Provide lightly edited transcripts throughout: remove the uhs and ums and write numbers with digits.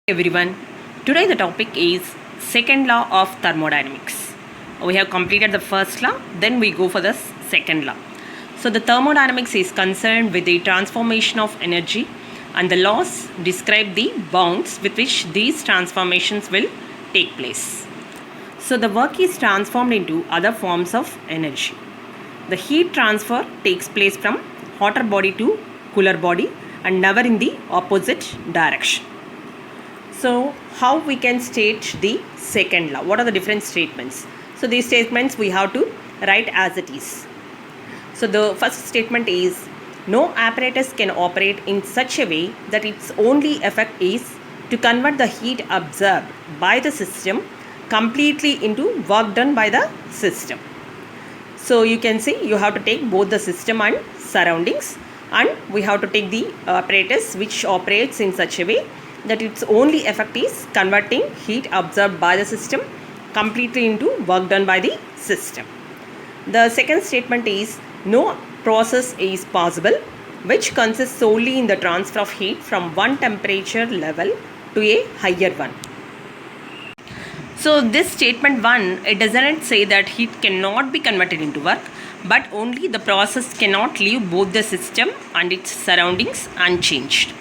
Everyone, today the topic is second law of thermodynamics. We have completed the first law, then we go for the second law. So the thermodynamics is concerned with the transformation of energy, and the laws describe the bounds with which these transformations will take place. So the work is transformed into other forms of energy. The heat transfer takes place from hotter body to cooler body and never in the opposite direction. So how we can state the second law? What are the different statements? So these statements we have to write as it is. So the first statement is, no apparatus can operate in such a way that its only effect is to convert the heat absorbed by the system completely into work done by the system. So you can see you have to take both the system and surroundings, and we have to take the apparatus which operates in such a way that its only effect is converting heat absorbed by the system completely into work done by the system. The second statement is, no process is possible which consists solely in the transfer of heat from one temperature level to a higher one. So this statement 1, it doesn't say that heat cannot be converted into work, but only the process cannot leave both the system and its surroundings unchanged.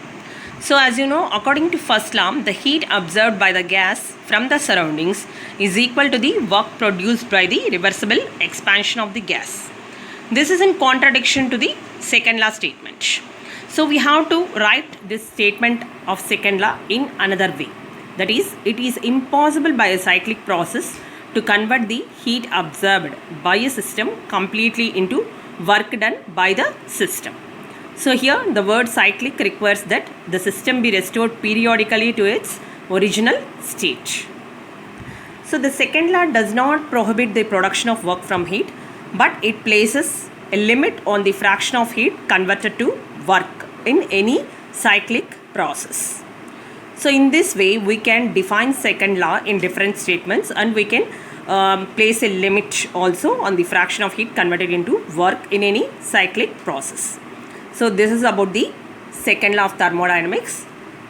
So as you know, according to first law, the heat absorbed by the gas from the surroundings is equal to the work produced by the reversible expansion of the gas. This is in contradiction to the second law statement. So we have to write this statement of second law in another way. That is, it is impossible by a cyclic process to convert the heat absorbed by a system completely into work done by the system. So here the word cyclic requires that the system be restored periodically to its original state. So the second law does not prohibit the production of work from heat, but it places a limit on the fraction of heat converted to work in any cyclic process. So in this way we can define second law in different statements, and we can place a limit also on the fraction of heat converted into work in any cyclic process. So this is about the second law of thermodynamics.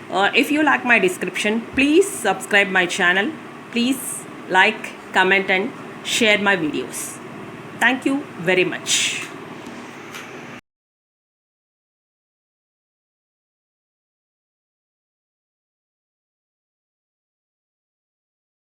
If you like my description, please subscribe my channel. Please like, comment and share my videos. Thank you very much.